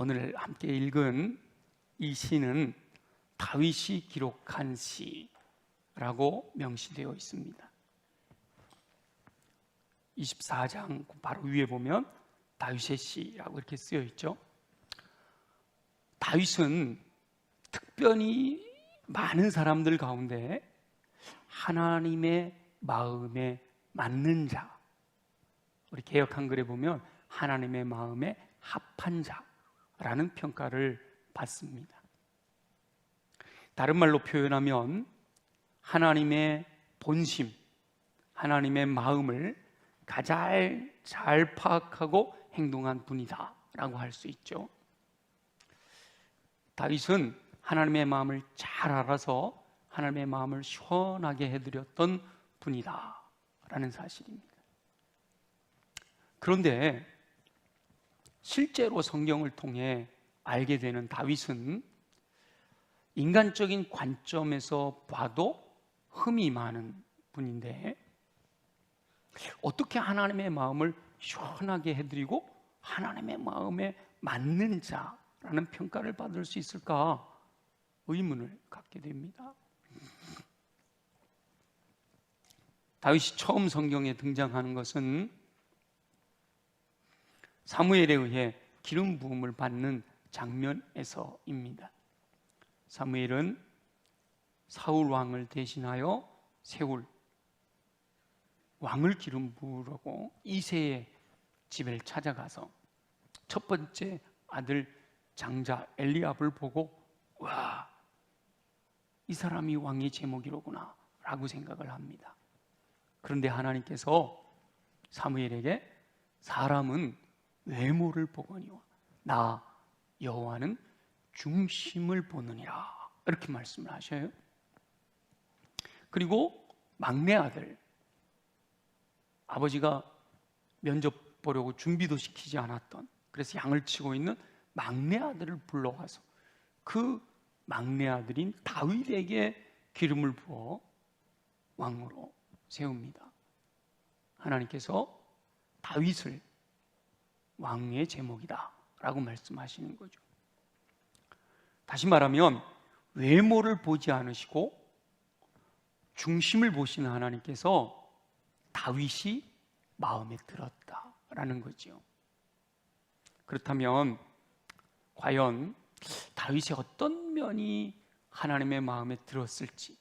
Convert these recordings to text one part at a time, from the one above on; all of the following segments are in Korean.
오늘 함께 읽은 이 시는 다윗이 기록한 시라고 명시되어 있습니다. 24장 바로 위에 보면 다윗의 시라고 이렇게 쓰여 있죠. 다윗은 특별히 많은 사람들 가운데 하나님의 마음에 맞는 자, 우리 개역 한글에 보면 하나님의 마음에 합한 자라는 평가를 받습니다. 다른 말로 표현하면 하나님의 본심, 하나님의 마음을 가장 잘 파악하고 행동한 분이다 라고 할 수 있죠. 다윗은 하나님의 마음을 잘 알아서 하나님의 마음을 시원하게 해드렸던 분이다 라는 사실입니다. 그런데 실제로 성경을 통해 알게 되는 다윗은 인간적인 관점에서 봐도 흠이 많은 분인데 어떻게 하나님의 마음을 시원하게 해드리고 하나님의 마음에 맞는 자라는 평가를 받을 수 있을까 의문을 갖게 됩니다. 다윗이 처음 성경에 등장하는 것은 사무엘에 의해 기름 부음을 받는 장면에서입니다. 사무엘은 사울 왕을 대신하여 세울 왕을 기름 부으라고 이새의 집을 찾아가서 첫 번째 아들 장자 엘리압을 보고 와, 이 사람이 왕의 제목이로구나 라고 생각을 합니다. 그런데 하나님께서 사무엘에게 사람은 외모를 보거니와 나 여호와는 중심을 보느니라 이렇게 말씀을 하셔요. 그리고 막내 아들, 아버지가 면접 보려고 준비도 시키지 않았던, 그래서 양을 치고 있는 막내 아들을 불러와서 그 막내 아들인 다윗에게 기름을 부어 왕으로 세웁니다. 하나님께서 다윗을 왕의 제목이다 라고 말씀하시는 거죠. 다시 말하면 외모를 보지 않으시고 중심을 보시는 하나님께서 다윗이 마음에 들었다라는 거죠. 그렇다면 과연 다윗의 어떤 면이 하나님의 마음에 들었을지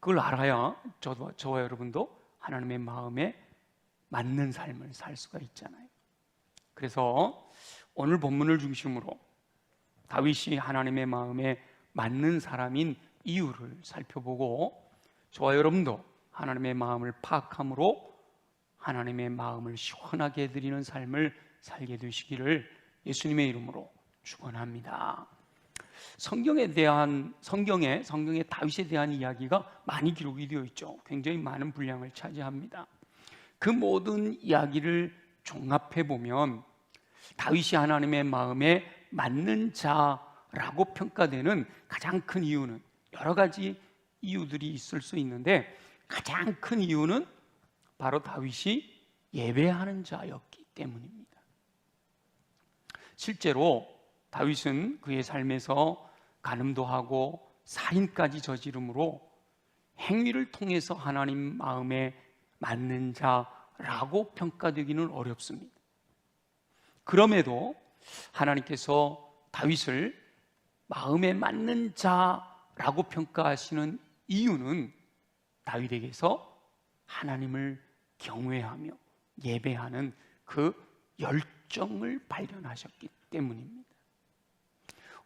그걸 알아야 저와 여러분도 하나님의 마음에 맞는 삶을 살 수가 있잖아요. 그래서 오늘 본문을 중심으로 다윗이 하나님의 마음에 맞는 사람인 이유를 살펴보고 저와 여러분도 하나님의 마음을 파악함으로 하나님의 마음을 시원하게 해드리는 삶을 살게 되시기를 예수님의 이름으로 축원합니다. 성경에 다윗에 대한 이야기가 많이 기록이 되어 있죠. 굉장히 많은 분량을 차지합니다. 그 모든 이야기를 종합해 보면 다윗이 하나님의 마음에 맞는 자라고 평가되는 가장 큰 이유는 여러 가지 이유들이 있을 수 있는데 가장 큰 이유는 바로 다윗이 예배하는 자였기 때문입니다. 실제로 다윗은 그의 삶에서 간음도 하고 살인까지 저지름으로 행위를 통해서 하나님 마음에 맞는 자라고 평가되기는 어렵습니다. 그럼에도 하나님께서 다윗을 마음에 맞는 자라고 평가하시는 이유는 다윗에게서 하나님을 경외하며 예배하는 그 열정을 발견하셨기 때문입니다.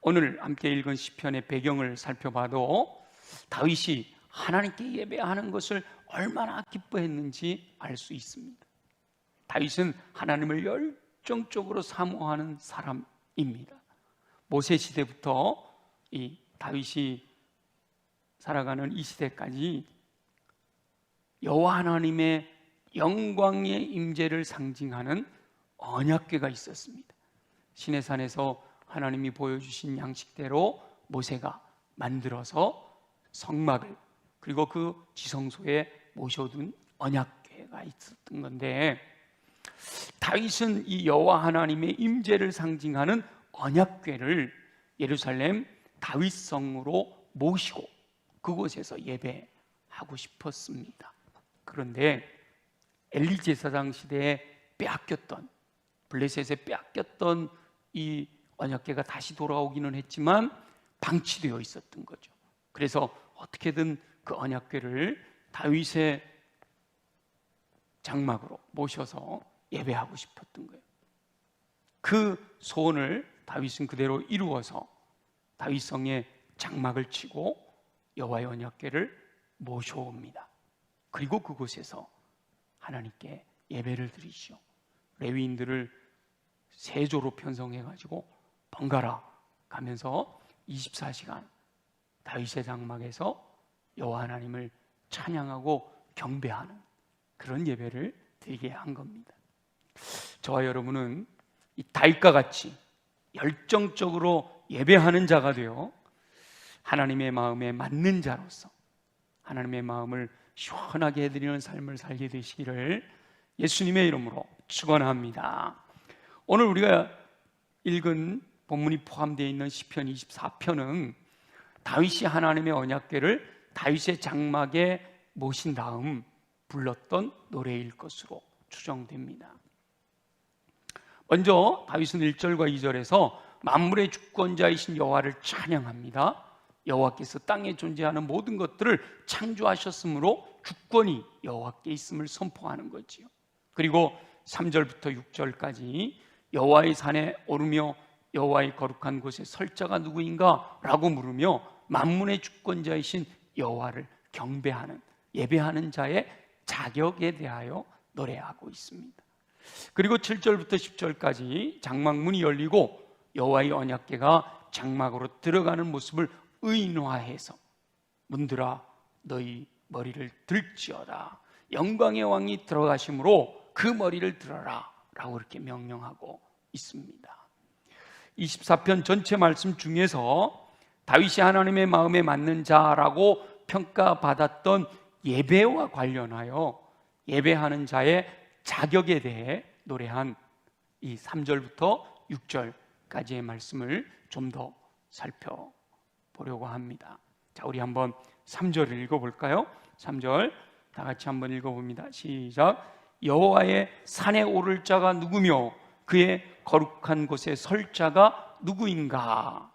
오늘 함께 읽은 시편의 배경을 살펴봐도 다윗이 하나님께 예배하는 것을 얼마나 기뻐했는지 알 수 있습니다. 다윗은 하나님을 열정적으로 사모하는 사람입니다. 모세 시대부터 이 다윗이 살아가는 이 시대까지 여호와 하나님의 영광의 임재를 상징하는 언약궤가 있었습니다. 시내산에서 하나님이 보여주신 양식대로 모세가 만들어서 성막을 그리고 그 지성소에 모셔둔 언약궤가 있었던 건데 다윗은 이 여호와 하나님의 임재를 상징하는 언약궤를 예루살렘 다윗성으로 모시고 그곳에서 예배하고 싶었습니다. 그런데 엘리 제사장 시대에 빼앗겼던, 블레셋에 빼앗겼던 이 언약궤가 다시 돌아오기는 했지만 방치되어 있었던 거죠. 그래서 어떻게든 그 언약궤를 다윗의 장막으로 모셔서 예배하고 싶었던 거예요. 그 소원을 다윗은 그대로 이루어서 다윗성에 장막을 치고 여호와의 언약궤를 모셔옵니다. 그리고 그곳에서 하나님께 예배를 드리시오. 레위인들을 세조로 편성해가지고 번갈아 가면서 24시간 다윗의 장막에서 여호와 하나님을 찬양하고 경배하는 그런 예배를 드리게 한 겁니다. 저와 여러분은 이 다윗과 같이 열정적으로 예배하는 자가 되어 하나님의 마음에 맞는 자로서 하나님의 마음을 시원하게 해드리는 삶을 살게 되시기를 예수님의 이름으로 축원합니다. 오늘 우리가 읽은 본문이 포함되어 있는 시편 24편은 다윗이 하나님의 언약궤를 다윗의 장막에 모신 다음 불렀던 노래일 것으로 추정됩니다. 먼저 다윗은 1절과 2절에서 만물의 주권자이신 여호와를 찬양합니다. 여호와께서 땅에 존재하는 모든 것들을 창조하셨으므로 주권이 여호와께 있음을 선포하는 거지요. 그리고 3절부터 6절까지 여호와의 산에 오르며 여호와의 거룩한 곳에 설 자가 누구인가? 라고 물으며 만문의 주권자이신 여호와를 경배하는, 예배하는 자의 자격에 대하여 노래하고 있습니다. 그리고 7절부터 10절까지 장막문이 열리고 여호와의 언약궤가 장막으로 들어가는 모습을 의인화해서 문들아 너희 머리를 들지어다, 영광의 왕이 들어가심으로 그 머리를 들어라 라고 이렇게 명령하고 있습니다. 24편 전체 말씀 중에서 다윗이 하나님의 마음에 맞는 자라고 평가받았던 예배와 관련하여 예배하는 자의 자격에 대해 노래한 이 3절부터 6절까지의 말씀을 좀 더 살펴보려고 합니다. 자, 우리 한번 3절을 읽어볼까요? 3절 다 같이 한번 읽어봅니다. 시작. 여호와의 산에 오를 자가 누구며 그의 거룩한 곳에 설 자가 누구인가?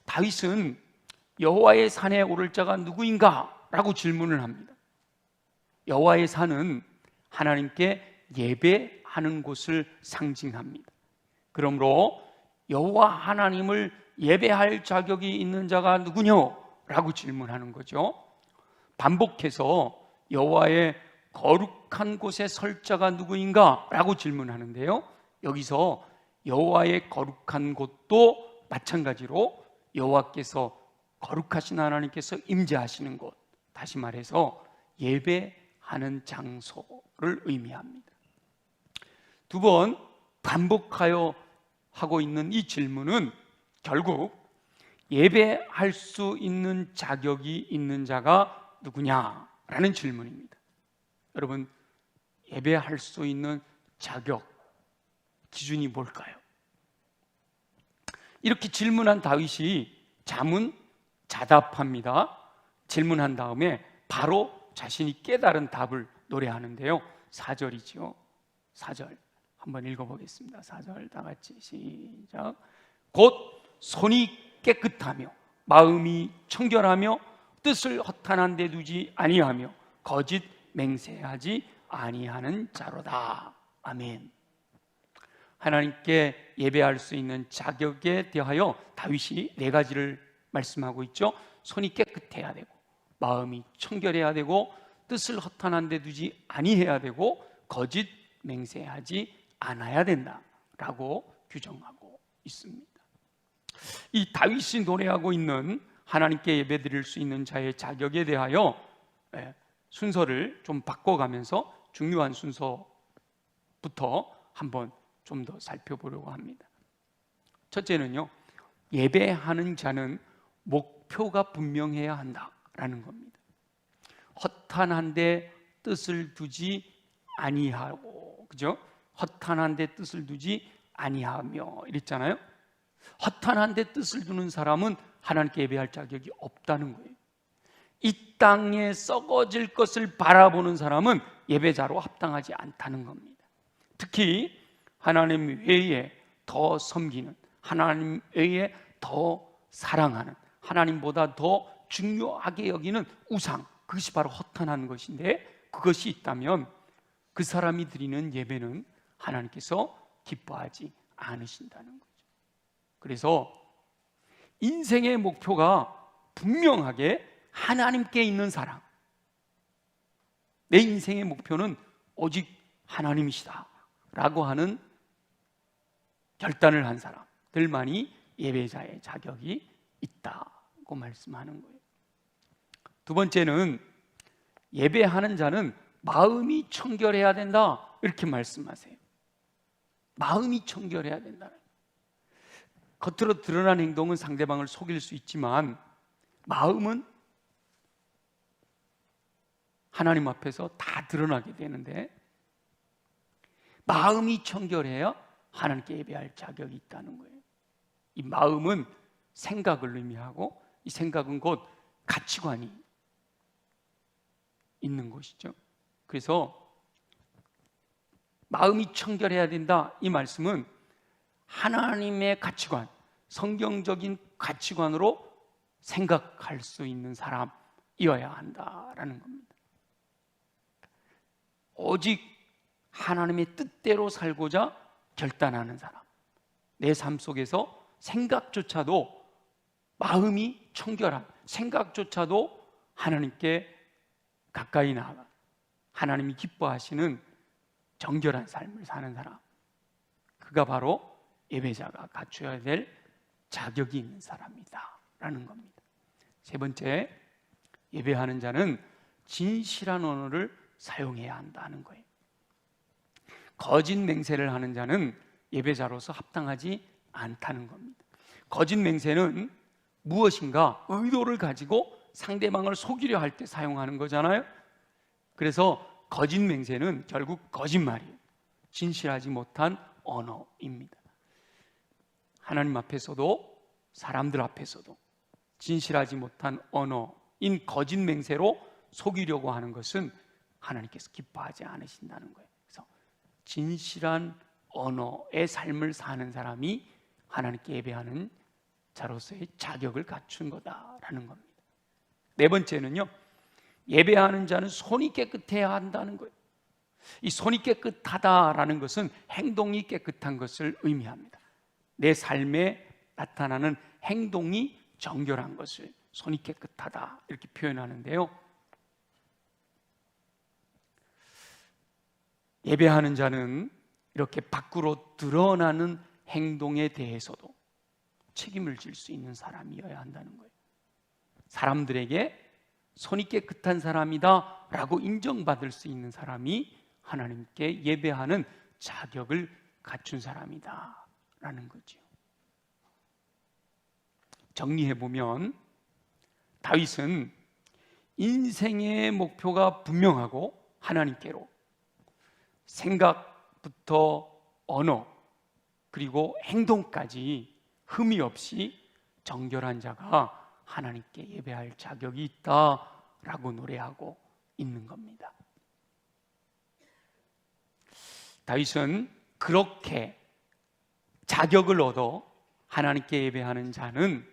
다윗은 여호와의 산에 오를 자가 누구인가? 라고 질문을 합니다. 여호와의 산은 하나님께 예배하는 곳을 상징합니다. 그러므로 여호와 하나님을 예배할 자격이 있는 자가 누구냐? 라고 질문하는 거죠. 반복해서 여호와의 거룩한 곳에 설 자가 누구인가? 라고 질문하는데요, 여기서 여호와의 거룩한 곳도 마찬가지로 여호와께서 거룩하신 하나님께서 임재하시는 곳, 다시 말해서 예배하는 장소를 의미합니다. 두 번 반복하여 하고 있는 이 질문은 결국 예배할 수 있는 자격이 있는 자가 누구냐라는 질문입니다. 여러분, 예배할 수 있는 자격, 기준이 뭘까요? 이렇게 질문한 다윗이 자문자답합니다. 질문한 다음에 바로 자신이 깨달은 답을 노래하는데요, 4절이죠. 4절 한번 읽어보겠습니다. 4절 다 같이 시작. 곧 손이 깨끗하며 마음이 청결하며 뜻을 허탄한 데 두지 아니하며 거짓 맹세하지 아니하는 자로다. 아멘. 하나님께 예배할 수 있는 자격에 대하여 다윗이 4가지를 말씀하고 있죠. 손이 깨끗해야 되고, 마음이 청결해야 되고, 뜻을 허탄한 데 두지 아니해야 되고, 거짓 맹세하지 않아야 된다라고 규정하고 있습니다. 이 다윗이 노래하고 있는 하나님께 예배드릴 수 있는 자의 자격에 대하여 순서를 좀 바꿔가면서 중요한 순서부터 한번 좀 더 살펴보려고 합니다. 첫째는요, 예배하는 자는 목표가 분명해야 한다라는 겁니다. 허탄한 데 뜻을 두지 아니하고, 그죠? 허탄한 데 뜻을 두지 아니하며 이랬잖아요. 허탄한 데 뜻을 두는 사람은 하나님께 예배할 자격이 없다는 거예요. 이 땅에 썩어질 것을 바라보는 사람은 예배자로 합당하지 않다는 겁니다. 특히 하나님 외에 더 섬기는, 하나님 외에 더 사랑하는, 하나님보다 더 중요하게 여기는 우상, 그것이 바로 허탄한 것인데, 그것이 있다면 그 사람이 드리는 예배는 하나님께서 기뻐하지 않으신다는 거죠. 그래서 인생의 목표가 분명하게 하나님께 있는 사람, 내 인생의 목표는 오직 하나님이시다 라고 하는 결단을 한 사람들만이 예배자의 자격이 있다고 말씀하는 거예요. 두 번째는 예배하는 자는 마음이 청결해야 된다 이렇게 말씀하세요. 마음이 청결해야 된다. 겉으로 드러난 행동은 상대방을 속일 수 있지만 마음은 하나님 앞에서 다 드러나게 되는데, 마음이 청결해야 하나님께 예배할 자격이 있다는 거예요. 이 마음은 생각을 의미하고, 이 생각은 곧 가치관이 있는 것이죠. 그래서 마음이 청결해야 된다, 이 말씀은 하나님의 가치관, 성경적인 가치관으로 생각할 수 있는 사람이어야 한다라는 겁니다. 오직 하나님의 뜻대로 살고자 결단하는 사람, 내 삶 속에서 생각조차도 마음이 청결한, 생각조차도 하나님께 가까이 나아가 하나님이 기뻐하시는 정결한 삶을 사는 사람, 그가 바로 예배자가 갖춰야 될 자격이 있는 사람이다 라는 겁니다. 세 번째, 예배하는 자는 진실한 언어를 사용해야 한다는 거예요. 거짓 맹세를 하는 자는 예배자로서 합당하지 않다는 겁니다. 거짓 맹세는 무엇인가 의도를 가지고 상대방을 속이려 할 때 사용하는 거잖아요. 그래서 거짓 맹세는 결국 거짓말이에요. 진실하지 못한 언어입니다. 하나님 앞에서도 사람들 앞에서도 진실하지 못한 언어인 거짓 맹세로 속이려고 하는 것은 하나님께서 기뻐하지 않으신다는 거예요. 그래서 진실한 언어의 삶을 사는 사람이 하나님께 예배하는 자로서의 자격을 갖춘 거다라는 겁니다. 네 번째는요, 예배하는 자는 손이 깨끗해야 한다는 거예요. 이 손이 깨끗하다라는 것은 행동이 깨끗한 것을 의미합니다. 내 삶에 나타나는 행동이 정결한 것을 손이 깨끗하다 이렇게 표현하는데요, 예배하는 자는 이렇게 밖으로 드러나는 행동에 대해서도 책임을 질 수 있는 사람이어야 한다는 거예요. 사람들에게 손이 깨끗한 사람이다 라고 인정받을 수 있는 사람이 하나님께 예배하는 자격을 갖춘 사람이다 라는 거죠. 정리해보면 다윗은 인생의 목표가 분명하고 하나님께로, 생각부터 언어 그리고 행동까지 흠이 없이 정결한 자가 하나님께 예배할 자격이 있다라고 노래하고 있는 겁니다. 다윗은 그렇게 자격을 얻어 하나님께 예배하는 자는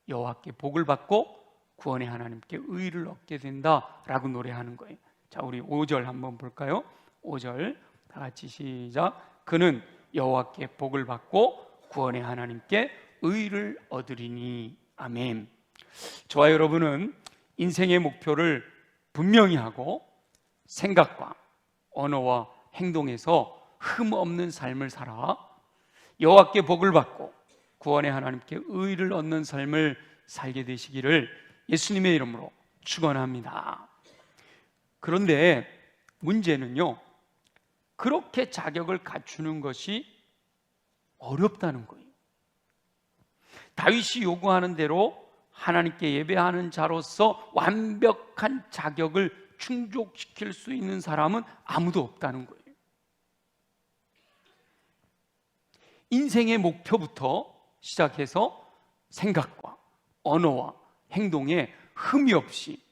여호와께 복을 받고 구원의 하나님께 의를 얻게 된다라고 노래하는 거예요. 자, 우리 5절 한번 볼까요? 5절 다 같이 시작. 그는 여호와께 복을 받고 구원의 하나님께 의를 얻으리니. 아멘. 저와 여러분은 인생의 목표를 분명히 하고 생각과 언어와 행동에서 흠 없는 삶을 살아 여호와께 복을 받고 구원의 하나님께 의를 얻는 삶을 살게 되시기를 예수님의 이름으로 축원합니다. 그런데 문제는요, 그렇게 자격을 갖추는 것이 어렵다는 거예요. 다윗이 요구하는 대로 하나님께 예배하는 자로서 완벽한 자격을 충족시킬 수 있는 사람은 아무도 없다는 거예요. 인생의 목표부터 시작해서 생각과 언어와 행동에 흠이 없이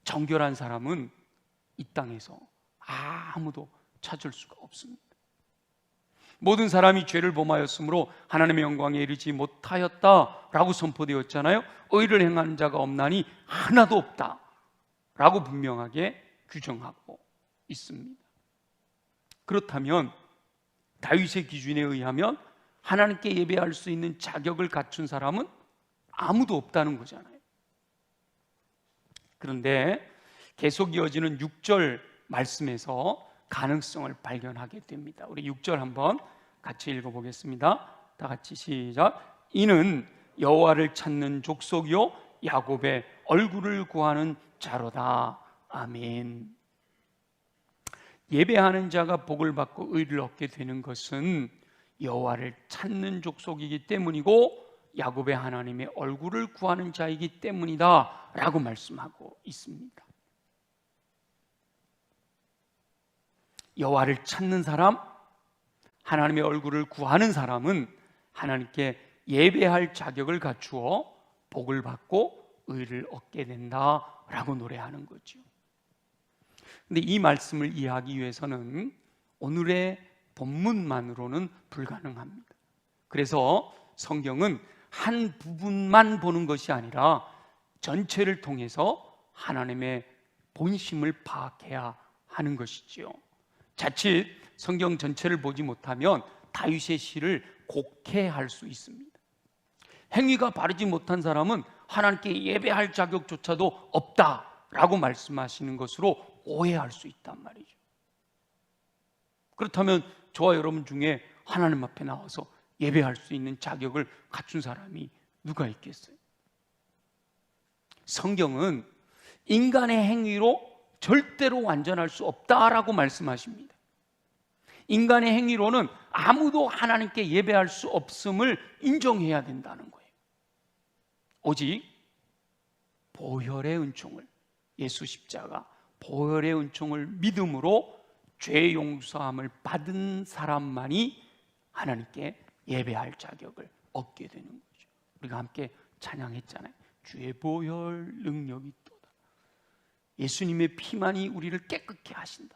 정결한 사람은 이 땅에서 아무도 찾을 수가 없습니다. 모든 사람이 죄를 범하였으므로 하나님의 영광에 이르지 못하였다라고 선포되었잖아요. 의를 행하는 자가 없나니 하나도 없다라고 분명하게 규정하고 있습니다. 그렇다면 다윗의 기준에 의하면 하나님께 예배할 수 있는 자격을 갖춘 사람은 아무도 없다는 거잖아요. 그런데 계속 이어지는 6절 말씀에서 가능성을 발견하게 됩니다. 우리 6절 한번 같이 읽어보겠습니다. 다 같이 시작. 이는 여호와를 찾는 족속이요 야곱의 얼굴을 구하는 자로다. 아멘. 예배하는 자가 복을 받고 의를 얻게 되는 것은 여호와를 찾는 족속이기 때문이고 야곱의 하나님의 얼굴을 구하는 자이기 때문이다 라고 말씀하고 있습니다. 여호와를 찾는 사람, 하나님의 얼굴을 구하는 사람은 하나님께 예배할 자격을 갖추어 복을 받고 의를 얻게 된다라고 노래하는 거죠. 근데 이 말씀을 이해하기 위해서는 오늘의 본문만으로는 불가능합니다. 그래서 성경은 한 부분만 보는 것이 아니라 전체를 통해서 하나님의 본심을 파악해야 하는 것이지요. 자칫 성경 전체를 보지 못하면 다윗의 시를 곡해할 수 있습니다. 행위가 바르지 못한 사람은 하나님께 예배할 자격조차도 없다라고 말씀하시는 것으로 오해할 수 있단 말이죠. 그렇다면 저와 여러분 중에 하나님 앞에 나와서 예배할 수 있는 자격을 갖춘 사람이 누가 있겠어요? 성경은 인간의 행위로 절대로 완전할 수 없다라고 말씀하십니다. 인간의 행위로는 아무도 하나님께 예배할 수 없음을 인정해야 된다는 거예요. 오직 보혈의 은총을, 예수 십자가 보혈의 은총을 믿음으로 죄 용서함을 받은 사람만이 하나님께 예배할 자격을 얻게 되는 거죠. 우리가 함께 찬양했잖아요. 주의 보혈 능력이 있도다. 예수님의 피만이 우리를 깨끗게 하신다.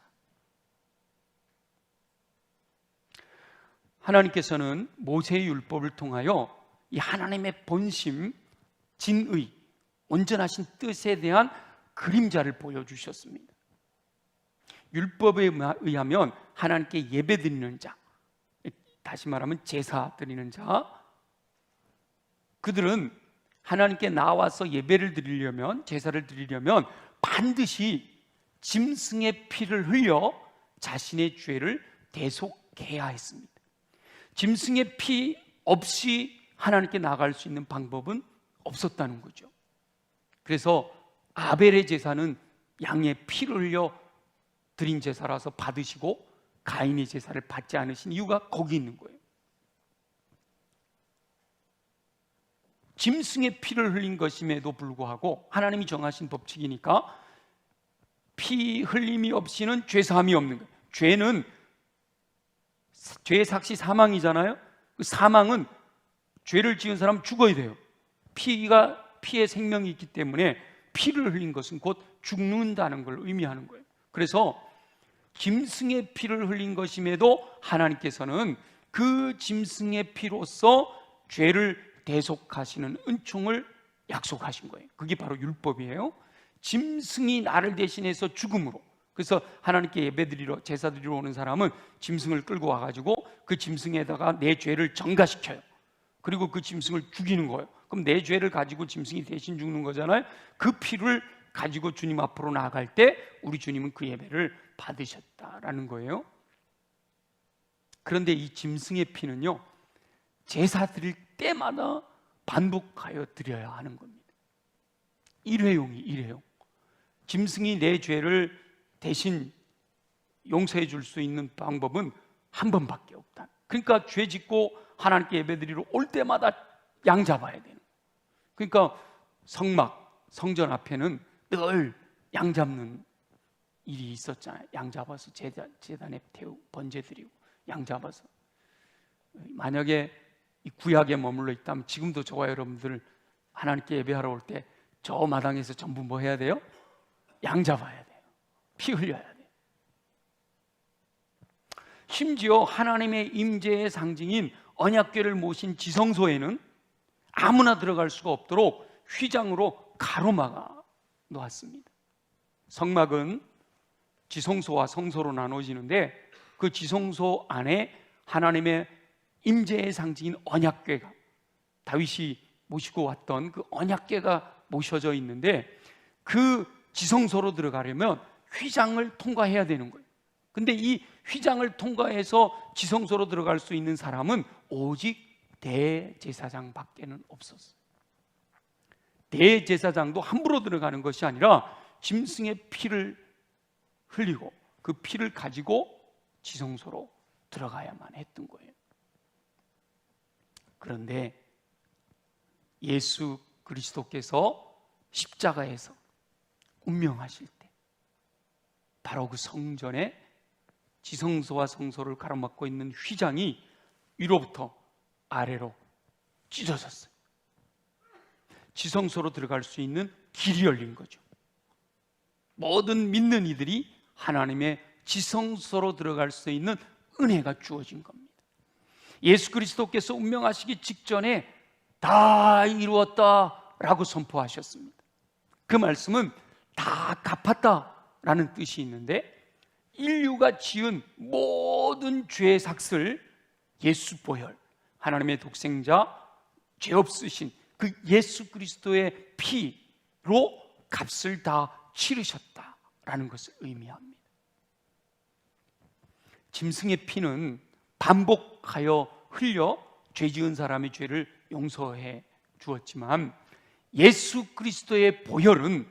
하나님께서는 모세의 율법을 통하여 이 하나님의 본심, 진의, 온전하신 뜻에 대한 그림자를 보여주셨습니다. 율법에 의하면 하나님께 예배드리는 자, 다시 말하면 제사 드리는 자, 그들은 하나님께 나와서 예배를 드리려면, 제사를 드리려면 반드시 짐승의 피를 흘려 자신의 죄를 대속해야 했습니다. 짐승의 피 없이 하나님께 나갈 수 있는 방법은 없었다는 거죠. 그래서 아벨의 제사는 양의 피를 흘려 드린 제사라서 받으시고 가인의 제사를 받지 않으신 이유가 거기 있는 거예요. 짐승의 피를 흘린 것임에도 불구하고 하나님이 정하신 법칙이니까 피 흘림이 없이는 죄사함이 없는 거예요. 죄는 죄의 삭시 사망이잖아요. 그 사망은 죄를 지은 사람 죽어야 돼요. 피의 생명이 있기 때문에 피를 흘린 것은 곧 죽는다는 걸 의미하는 거예요. 그래서 짐승의 피를 흘린 것임에도 하나님께서는 그 짐승의 피로서 죄를 대속하시는 은총을 약속하신 거예요. 그게 바로 율법이에요. 짐승이 나를 대신해서 죽음으로, 그래서 하나님께 예배드리러 제사드리러 오는 사람은 짐승을 끌고 와가지고 그 짐승에다가 내 죄를 전가시켜요. 그리고 그 짐승을 죽이는 거예요. 그럼 내 죄를 가지고 짐승이 대신 죽는 거잖아요. 그 피를 가지고 주님 앞으로 나아갈 때 우리 주님은 그 예배를 받으셨다라는 거예요. 그런데 이 짐승의 피는요, 제사 드릴 때마다 반복하여 드려야 하는 겁니다. 일회용. 짐승이 내 죄를 대신 용서해 줄 수 있는 방법은 한 번밖에 없다. 그러니까 죄 짓고 하나님께 예배드리러 올 때마다 양 잡아야 되는 거예요. 그러니까 성전 앞에는 늘 양 잡는 일이 있었잖아요. 양 잡아서 제단에 태우고 번제 드리고 양 잡아서. 만약에 이 구약에 머물러 있다면 지금도 저와 여러분들 하나님께 예배하러 올 때 저 마당에서 전부 뭐 해야 돼요? 양 잡아야 돼요. 피 흘려야 돼요. 심지어 하나님의 임재의 상징인 언약궤를 모신 지성소에는 아무나 들어갈 수가 없도록 휘장으로 가로막아 놓았습니다. 성막은 지성소와 성소로 나눠지는데 그 지성소 안에 하나님의 임재의 상징인 언약궤가, 다윗이 모시고 왔던 그 언약궤가 모셔져 있는데 그 지성소로 들어가려면 휘장을 통과해야 되는 거예요. 근데 이 휘장을 통과해서 지성소로 들어갈 수 있는 사람은 오직 대제사장 밖에는 없었어요. 대제사장도 함부로 들어가는 것이 아니라 짐승의 피를 흘리고 그 피를 가지고 지성소로 들어가야만 했던 거예요. 그런데 예수 그리스도께서 십자가에서 운명하실 때 바로 그 성전에 지성소와 성소를 가로막고 있는 휘장이 위로부터 아래로 찢어졌어요. 지성소로 들어갈 수 있는 길이 열린 거죠. 모든 믿는 이들이 하나님의 지성소로 들어갈 수 있는 은혜가 주어진 겁니다. 예수 그리스도께서 운명하시기 직전에 다 이루었다라고 선포하셨습니다. 그 말씀은 다 갚았다라는 뜻이 있는데 인류가 지은 모든 죄의 삭을 예수 보혈, 하나님의 독생자, 죄 없으신 그 예수 그리스도의 피로 값을 다 치르셨다라는 것을 의미합니다. 짐승의 피는 반복하여 흘려 죄 지은 사람의 죄를 용서해 주었지만 예수 그리스도의 보혈은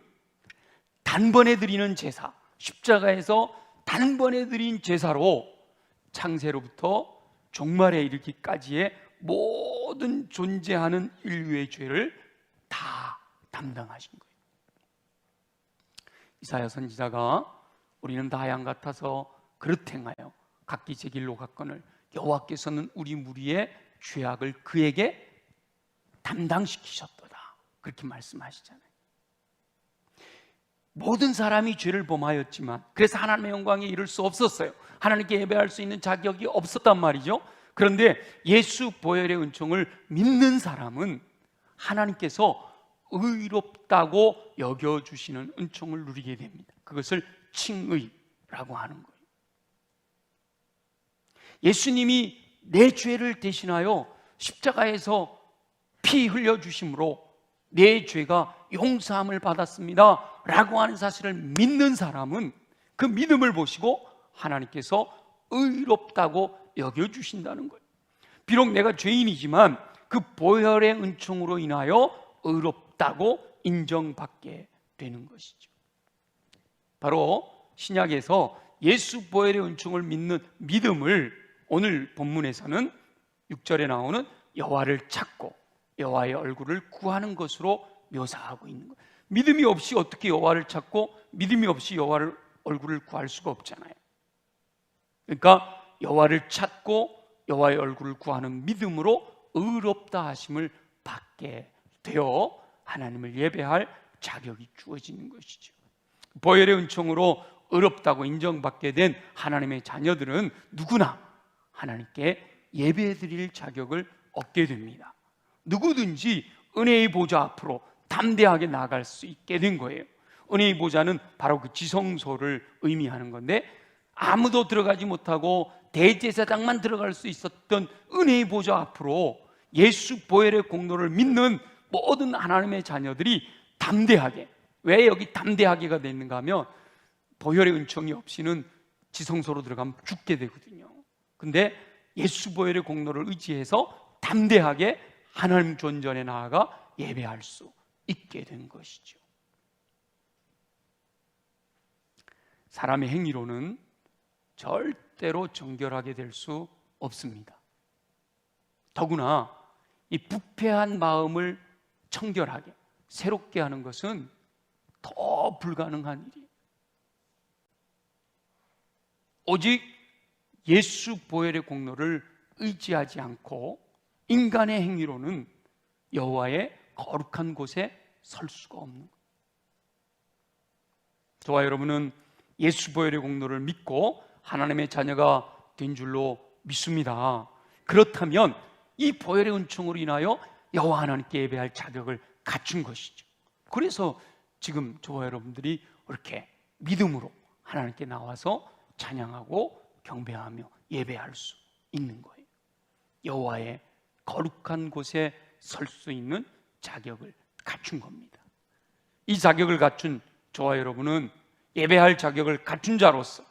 단번에 드리는 제사, 십자가에서 단번에 드린 제사로 창세로부터 종말에 이르기까지의 모든 존재하는 인류의 죄를 다 담당하신 거예요. 이사야 선지자가 우리는 다 양 같아서 그릇 행하여 각기 제 길로 갔거늘 여호와께서는 우리 무리의 죄악을 그에게 담당시키셨도다, 그렇게 말씀하시잖아요. 모든 사람이 죄를 범하였지만 그래서 하나님의 영광에 이를 수 없었어요. 하나님께 예배할 수 있는 자격이 없었단 말이죠. 그런데 예수 보혈의 은총을 믿는 사람은 하나님께서 의롭다고 여겨주시는 은총을 누리게 됩니다. 그것을 칭의라고 하는 거예요. 예수님이 내 죄를 대신하여 십자가에서 피 흘려주심으로 내 죄가 용서함을 받았습니다 라고 하는 사실을 믿는 사람은 그 믿음을 보시고 하나님께서 의롭다고 여겨주신다는 거예요. 비록 내가 죄인이지만 그 보혈의 은총으로 인하여 의롭다고 인정받게 되는 것이죠. 바로 신약에서 예수 보혈의 은총을 믿는 믿음을 오늘 본문에서는 6절에 나오는 여호와를 찾고 여호와의 얼굴을 구하는 것으로 묘사하고 있는 거예요. 믿음이 없이 어떻게 여호와를 찾고 믿음이 없이 여호와를 얼굴을 구할 수가 없잖아요. 그러니까 여호와를 찾고 여호와의 얼굴을 구하는 믿음으로 의롭다 하심을 받게 되어 하나님을 예배할 자격이 주어지는 것이죠. 보혈의 은총으로 의롭다고 인정받게 된 하나님의 자녀들은 누구나 하나님께 예배드릴 자격을 얻게 됩니다. 누구든지 은혜의 보좌 앞으로 담대하게 나아갈 수 있게 된 거예요. 은혜의 보좌는 바로 그 지성소를 의미하는 건데 아무도 들어가지 못하고 대제사장만 들어갈 수 있었던 은혜의 보좌 앞으로 예수 보혈의 공로를 믿는 모든 하나님의 자녀들이 담대하게, 왜 여기 담대하게가 됐는가 하면 보혈의 은총이 없이는 지성소로 들어가면 죽게 되거든요. 근데 예수 보혈의 공로를 의지해서 담대하게 하나님 존전에 나아가 예배할 수 있게 된 것이죠. 사람의 행위로는 절대로 정결하게 될 수 없습니다. 더구나 이 부패한 마음을 청결하게 새롭게 하는 것은 더 불가능한 일이에요. 오직 예수 보혈의 공로를 의지하지 않고 인간의 행위로는 여호와의 거룩한 곳에 설 수가 없는 거예요. 저와 여러분은 예수 보혈의 공로를 믿고 하나님의 자녀가 된 줄로 믿습니다. 그렇다면 이 보혈의 은총으로 인하여 여호와 하나님께 예배할 자격을 갖춘 것이죠. 그래서 지금 저와 여러분들이 이렇게 믿음으로 하나님께 나와서 찬양하고 경배하며 예배할 수 있는 거예요. 여호와의 거룩한 곳에 설 수 있는 자격을 갖춘 겁니다. 이 자격을 갖춘 저와 여러분은 예배할 자격을 갖춘 자로서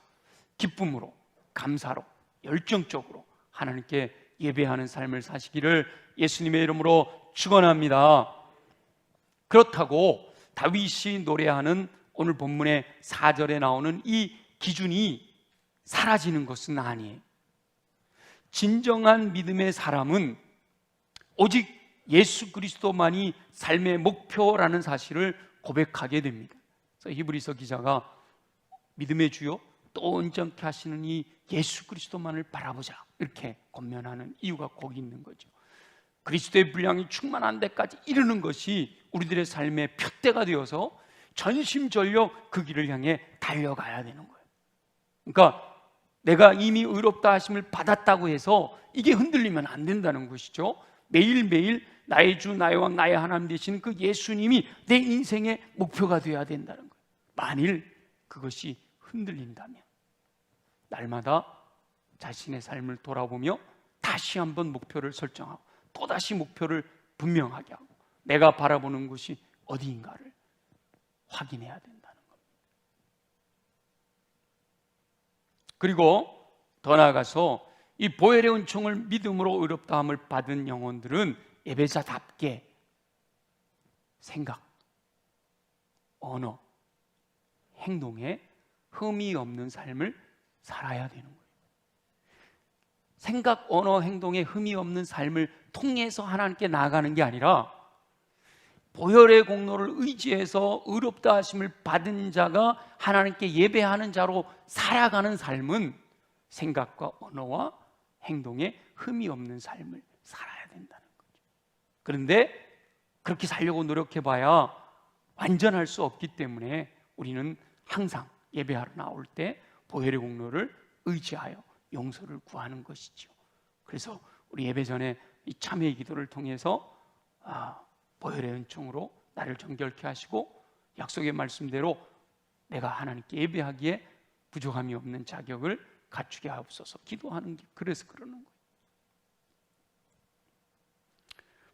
기쁨으로, 감사로, 열정적으로 하나님께 예배하는 삶을 사시기를 예수님의 이름으로 축원합니다. 그렇다고 다윗이 노래하는 오늘 본문의 4절에 나오는 이 기준이 사라지는 것은 아니에요. 진정한 믿음의 사람은 오직 예수 그리스도만이 삶의 목표라는 사실을 고백하게 됩니다. 그래서 히브리서 기자가 믿음의 주요 또 온전케 하시는 이 예수 그리스도만을 바라보자 이렇게 권면하는 이유가 거기 있는 거죠. 그리스도의 분량이 충만한 데까지 이르는 것이 우리들의 삶의 표대가 되어서 전심전력 그 길을 향해 달려가야 되는 거예요. 그러니까 내가 이미 의롭다 하심을 받았다고 해서 이게 흔들리면 안 된다는 것이죠. 매일매일 나의 주, 나의 왕, 나의 하나님 되신 그 예수님이 내 인생의 목표가 되어야 된다는 거예요. 만일 그것이 흔들린다면 날마다 자신의 삶을 돌아보며 다시 한번 목표를 설정하고 또다시 목표를 분명하게 하고 내가 바라보는 곳이 어디인가를 확인해야 된다는 겁니다. 그리고 더 나아가서 이 보혈의 은총을 믿음으로 의롭다함을 받은 영혼들은 예배자답게 생각, 언어, 행동에 흠이 없는 삶을 살아야 되는 거예요. 생각, 언어, 행동에 흠이 없는 삶을 통해서 하나님께 나아가는 게 아니라 보혈의 공로를 의지해서 의롭다 하심을 받은 자가 하나님께 예배하는 자로 살아가는 삶은 생각과 언어와 행동에 흠이 없는 삶을 살아야 된다는 거죠. 그런데 그렇게 살려고 노력해봐야 완전할 수 없기 때문에 우리는 항상 예배하러 나올 때 보혈의 공로를 의지하여 용서를 구하는 것이죠. 그래서 우리 예배 전에 이 참회 기도를 통해서 보혈의 은총으로 나를 정결케 하시고 약속의 말씀대로 내가 하나님께 예배하기에 부족함이 없는 자격을 갖추게 하옵소서 기도하는 게 그래서 그러는 거예요.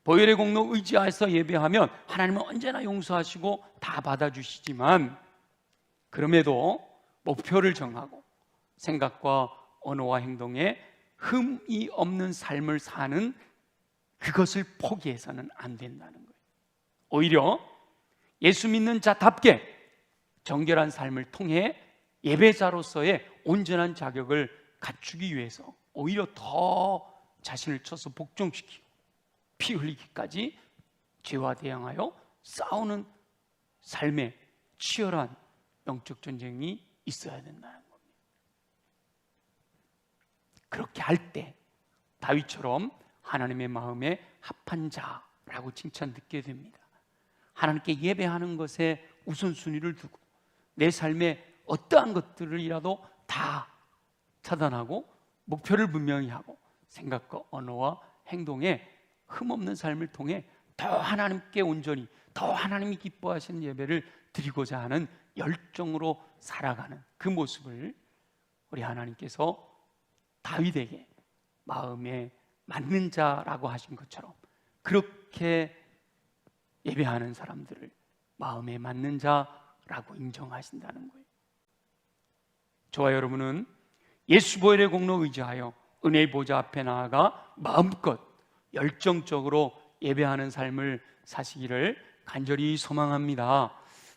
보혈의 공로 의지해서 예배하면 하나님은 언제나 용서하시고 다 받아주시지만 그럼에도 목표를 정하고 생각과 언어와 행동에 흠이 없는 삶을 사는 그것을 포기해서는 안 된다는 거예요. 오히려 예수 믿는 자답게 정결한 삶을 통해 예배자로서의 온전한 자격을 갖추기 위해서 오히려 더 자신을 쳐서 복종시키고 피 흘리기까지 죄와 대항하여 싸우는 삶의 치열한 영적 전쟁이 있어야 된다는 겁니다. 그렇게 할 때 다윗처럼 하나님의 마음에 합한 자라고 칭찬 듣게 됩니다. 하나님께 예배하는 것에 우선순위를 두고 내 삶의 어떠한 것들이라도 다 차단하고 목표를 분명히 하고 생각과 언어와 행동에 흠없는 삶을 통해 더 하나님께 온전히 더 하나님이 기뻐하시는 예배를 드리고자 하는 열정으로 살아가는 그 모습을 우리 하나님께서 다윗에게 마음에 맞는 자라고 하신 것처럼 그렇게 예배하는 사람들을 마음에 맞는 자라고 인정하신다는 거예요. 저와 여러분은 예수 보혈의 공로 의지하여 은혜의 보좌 앞에 나아가 마음껏 열정적으로 예배하는 삶을 사시기를 간절히 소망합니다.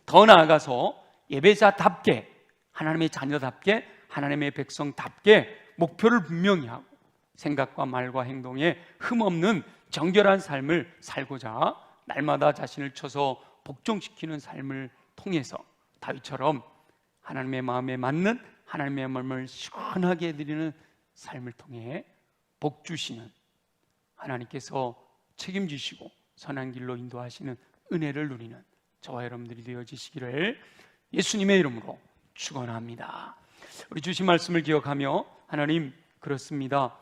더 나아가서 예배자답게 하나님의 자녀답게 하나님의 백성답게 목표를 분명히 하고 생각과 말과 행동에 흠없는 정결한 삶을 살고자 날마다 자신을 쳐서 복종시키는 삶을 통해서 다윗처럼 하나님의 마음에 맞는 하나님의 마음을 시원하게 해드리는 삶을 통해 복 주시는 하나님께서 책임지시고 선한 길로 인도하시는 은혜를 누리는 저와 여러분들이 되어지시기를 예수님의 이름으로 축원합니다. 우리 주신 말씀을 기억하며, 하나님, 그렇습니다.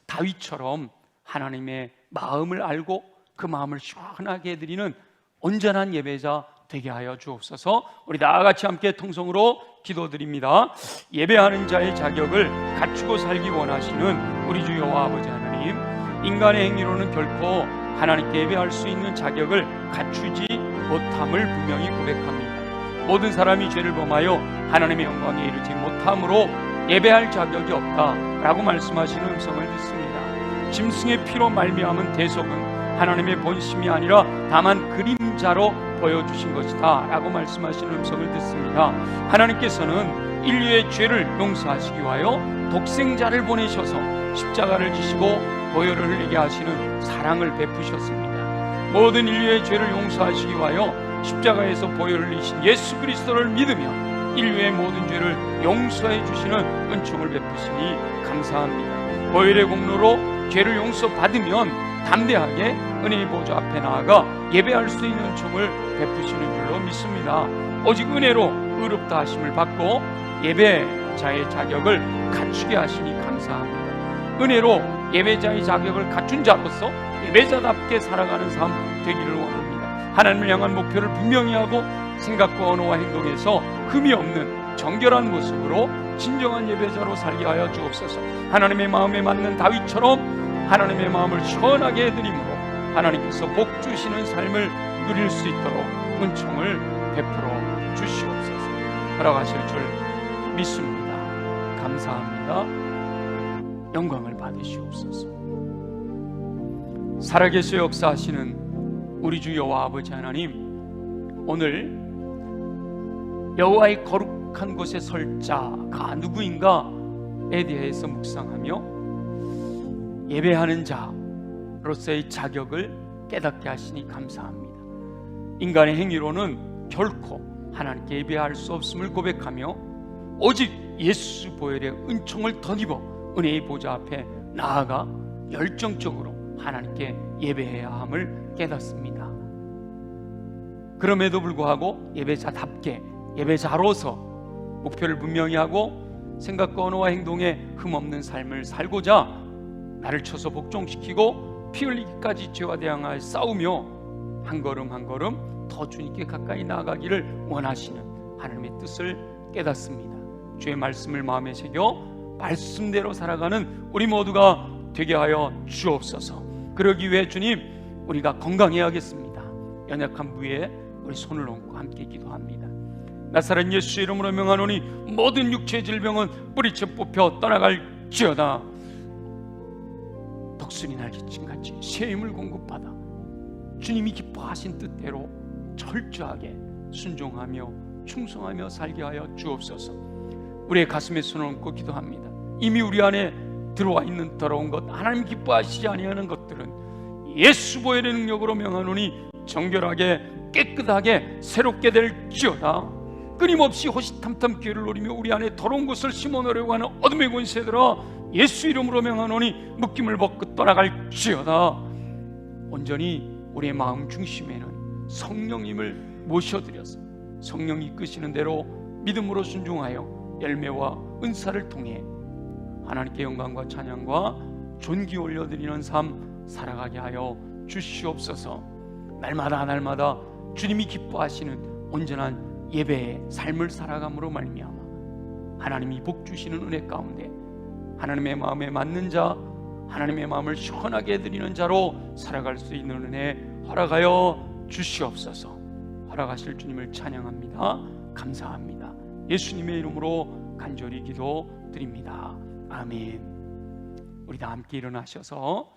다윗처럼 하나님의 마음을 알고 그 마음을 시원하게 해드리는 온전한 예배자 되게 하여 주옵소서. 우리 다같이 함께 통성으로 기도드립니다. 예배하는 자의 자격을 갖추고 살기 원하시는 우리 주 여호와 아버지 하나님, 인간의 행위로는 결코 하나님께 예배할 수 있는 자격을 갖추지 못함을 분명히 고백합니다. 모든 사람이 죄를 범하여 하나님의 영광에 이르지 못함으로 예배할 자격이 없다라고 말씀하시는 음성을 듣습니다. 짐승의 피로 말미암은 대속은 하나님의 본심이 아니라 다만 그림자로 보여주신 것이다 라고 말씀하시는 음성을 듣습니다. 하나님께서는 인류의 죄를 용서하시기 위하여 독생자를 보내셔서 십자가를 지시고 보혈을 흘리게 하시는 사랑을 베푸셨습니다. 모든 인류의 죄를 용서하시기 위하여 십자가에서 보혈을 흘리신 예수 그리스도를 믿으며 인류의 모든 죄를 용서해 주시는 은총을 베푸시니 감사합니다. 보혈의 공로로 죄를 용서받으면 담대하게 은혜의 보좌 앞에 나아가 예배할 수 있는 은총을 베푸시는 줄로 믿습니다. 오직 은혜로 의롭다 하심을 받고 예배자의 자격을 갖추게 하시니 감사합니다. 은혜로 예배자의 자격을 갖춘 자로서 예배자답게 살아가는 삶 되기를 원합니다. 하나님을 향한 목표를 분명히 하고 생각과 언어와 행동에서 흠이 없는 정결한 모습으로 진정한 예배자로 살게 하여 주옵소서. 하나님의 마음에 맞는 다윗처럼 하나님의 마음을 시원하게 해드림으로 하나님께서 복 주시는 삶을 누릴 수 있도록 은총을 베풀어 주시옵소서. 허락하실 줄 믿습니다. 감사합니다. 영광을 받으시옵소서. 살아계셔 역사하시는 우리 주 여호와 아버지 하나님, 오늘 여호와의 거룩한 곳에 설 자가 누구인가에 대해서 묵상하며 예배하는 자로서의 자격을 깨닫게 하시니 감사합니다. 인간의 행위로는 결코 하나님께 예배할 수 없음을 고백하며 오직 예수 보혈의 은총을 덧입어 은혜의 보좌 앞에 나아가 열정적으로 하나님께 예배해야 함을 깨닫습니다. 그럼에도 불구하고 예배자답게, 예배자로서 목표를 분명히 하고 생각과 언어와 행동에 흠없는 삶을 살고자 나를 쳐서 복종시키고 피 흘리기까지 죄와 대항하여 싸우며 한 걸음 한 걸음 더 주님께 가까이 나아가기를 원하시는 하나님의 뜻을 깨닫습니다. 주의 말씀을 마음에 새겨 말씀대로 살아가는 우리 모두가 되게 하여 주옵소서. 그러기 위해 주님, 우리가 건강해야겠습니다. 연약한 부위에 우리 손을 얹고 함께 기도합니다. 나사렛 예수 이름으로 명하노니 모든 육체의 질병은 뿌리채 뽑혀 떠나갈지어다. 독수리 날개짓같이 새 힘을 공급받아 주님이 기뻐하신 뜻대로 철저하게 순종하며 충성하며 살게 하여 주옵소서. 우리의 가슴에 손을 얹고 기도합니다. 이미 우리 안에 들어와 있는 더러운 것, 하나님 기뻐하시지 아니하는 것들은 예수 보혈의 능력으로 명하노니 정결하게 깨끗하게 새롭게 될지어다. 끊임없이 호시탐탐 기회를 노리며 우리 안에 더러운 것을 심어놓으려고 하는 어둠의 권세들아, 예수 이름으로 명하노니 묶임을 벗고 떠나갈지어다. 온전히 우리의 마음 중심에는 성령님을 모셔드려서 성령이 이끄시는 대로 믿음으로 순종하여 열매와 은사를 통해 하나님께 영광과 찬양과 존귀 올려드리는 삶 살아가게 하여 주시옵소서. 날마다 주님이 기뻐하시는 온전한 예배의 삶을 살아감으로 말미암아 하나님이 복 주시는 은혜 가운데 하나님의 마음에 맞는 자, 하나님의 마음을 시원하게 해드리는 자로 살아갈 수 있는 은혜 허락하여 주시옵소서. 허락하실 주님을 찬양합니다. 감사합니다. 예수님의 이름으로 간절히 기도드립니다. 아멘. 우리 다 함께 일어나셔서